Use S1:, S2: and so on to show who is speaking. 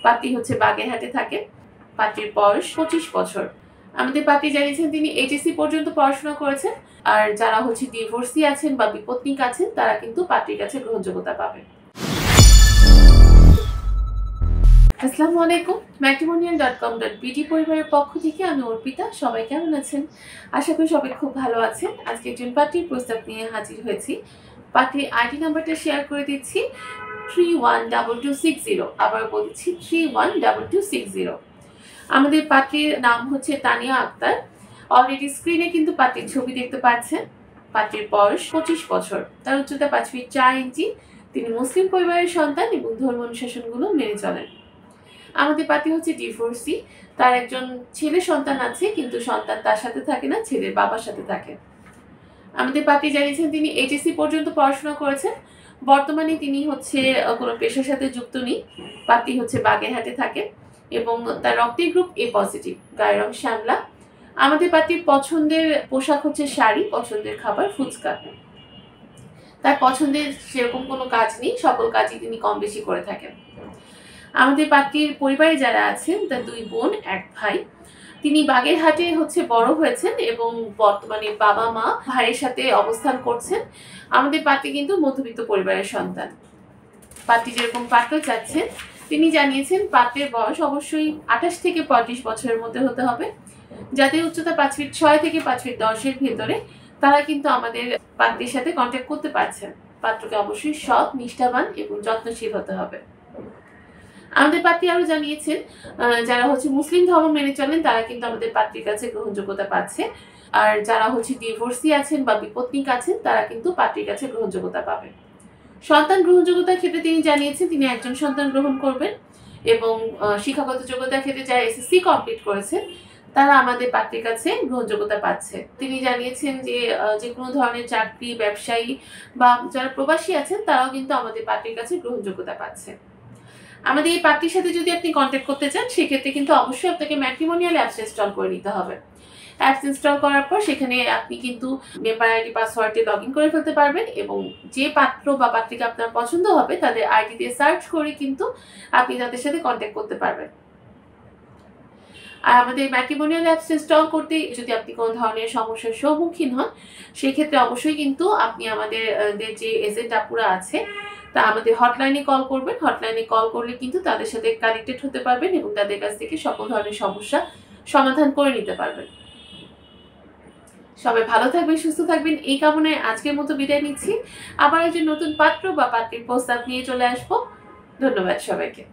S1: পাত্রী হচ্ছে বাগেরহাটে থাকে। পাত্রীর বয়স 25 বছর। আমাদের পাত্রী জানিয়েছেন তিনি এইচএসসি পর্যন্ত পড়াশোনা করেছেন। আর যারা হচ্ছে ডিভোর্সি আছেন বা বিপত্নিক আছেন তারা কিন্তু পাত্রীর কাছে গ্রহণযোগ্যতা পাবেন। আসসালামু আলাইকুম। matrimonial.com.bd পরিবারের পক্ষ থেকে আমি অর্পিতা। সবাই কেমন আছেন? আশা করি সবাই খুব ভালো আছেন। আজকে একজন পাত্রীর প্রস্তাব নিয়ে হাজির হয়েছি। পাত্রীর আইডি নাম্বারটা শেয়ার করে দিচ্ছি 312260। আবার বলছি 312260। আমাদের পাত্রীর নাম হচ্ছে তানিয়া আক্তার। অলরেডি স্ক্রিনে কিন্তু পাত্রীর ছবি দেখতে পাচ্ছেন। পাত্রীর বয়স 25 বছর। তার উচ্চতা 5 ফিট 4 ইঞ্চি। তিনি মুসলিম পরিবারের সন্তান এবং ধর্ম অনুশাসনগুলো মেনে চলেন। আমাদের পাত্রী হচ্ছে ডিভোর্সি। তার একজন ছেলে সন্তান আছে, কিন্তু সন্তান তার সাথে থাকে না, ছেলের বাবার সাথে থাকে। আমাদের পাত্রী জানিয়েছেন তিনি এইচএসসি পর্যন্ত পড়াশোনা করেছেন। বর্তমানে তিনি হচ্ছে কোনো পেশার সাথে যুক্ত নেই। পাত্রী হচ্ছে বাগেরহাটে থাকে এবং তার রক্তের গ্রুপ এ পজিটিভ, গায়ের রং শ্যামলা। আমাদের পাত্রীর পছন্দের পোশাক হচ্ছে শাড়ি, পছন্দের খাবার ফুচকা। তার পছন্দের সেরকম কোনো কাজ নেই, সকল কাজই তিনি কম বেশি করে থাকেন। আমাদের পাত্রীর পরিবারে যারা আছেন তার 2 বোন 1 ভাই। তিনি বাগেরহাটে হচ্ছে বড় হয়েছেন এবং বর্তমানে বাবা মা ভাইয়ের সাথে অবস্থান করছেন। আমাদের পাত্রী কিন্তু মধ্যবিত্ত পরিবারের সন্তান। পাত্রী যেরকম পাত্র চাচ্ছেন তিনি জানিয়েছেন পাত্রের বয়স অবশ্যই 28 থেকে 35 বছরের মধ্যে হতে হবে। যাদের উচ্চতা 5 ফিট 6 থেকে 5 ফিট 10 এর ভেতরে তারা কিন্তু আমাদের পাত্রীর সাথে কন্ট্যাক্ট করতে পারছেন। পাত্রকে অবশ্যই সৎ, নিষ্ঠাবান এবং যত্নশীল হতে হবে। আমাদের পাত্রী আরো জানিয়েছেন যারা হচ্ছে মুসলিম ধর্ম মেনে চলেন তারা কিন্তু আমাদের পাত্রীর কাছে গ্রহণযোগ্যতা পাচ্ছে। আর যারা হচ্ছে ডিভোর্সি আছেন বা বিপত্নিক আছেন তারা কিন্তু পাত্রীর কাছে গ্রহণযোগ্যতা পাবেন। সন্তান গ্রহণযোগ্যতার ক্ষেত্রে তিনি জানিয়েছেন তিনি একজন সন্তান গ্রহণ করবেন এবং শিক্ষাগত যোগ্যতার ক্ষেত্রে যারা এসএসসি কমপ্লিট করেছেন তারা আমাদের পাত্রীর কাছে গ্রহণযোগ্যতা পাচ্ছে। তিনি জানিয়েছেন যে কোনো ধরনের চাকরি, ব্যবসায়ী বা যারা প্রবাসী আছেন তারাও কিন্তু আমাদের পাত্রীর কাছে গ্রহণযোগ্যতা পাচ্ছে। আমাদের এই পাত্রীর সাথে যদি আপনি কন্ট্যাক্ট করতে চান সেক্ষেত্রে কিন্তু অবশ্যই আপনাকে ম্যাট্রিমোনিয়াল অ্যাপস ইনস্টল করে নিতে হবে। অ্যাপস ইনস্টল করার পর সেখানে আপনি কিন্তু মেম্বার আইডি পাসওয়ার্ডে লগ ইন করে ফেলতে পারবেন এবং যে পাত্র বা পাত্রীকে আপনার পছন্দ হবে তাদের আইডি দিয়ে সার্চ করে কিন্তু আপনি তাদের সাথে কন্ট্যাক্ট করতে পারবেন। আর আমাদের ম্যাট্রিমোনিয়াল অ্যাপস ইনস্টল করতে যদি আপনি কোনো ধরনের সমস্যার সম্মুখীন হন সেক্ষেত্রে অবশ্যই কিন্তু আপনি আমাদের যে এজেন্ট আপুরা আছে তা আমাদের হটলাইনে কল করবেন। হটলাইনে কল করলে কিন্তু তাদের সাথে কানেক্টেড হতে পারবেন এবং তাদের কাছ থেকে সকল ধরনের সমস্যা সমাধান করে নিতে পারবেন। সবাই ভালো থাকবেন, সুস্থ থাকবেন এই কামনায় আজকের মতো বিদায় নিচ্ছি। আবার একজন নতুন পাত্র বা পাত্রীর প্রস্তাব নিয়ে চলে আসবো। ধন্যবাদ সবাইকে।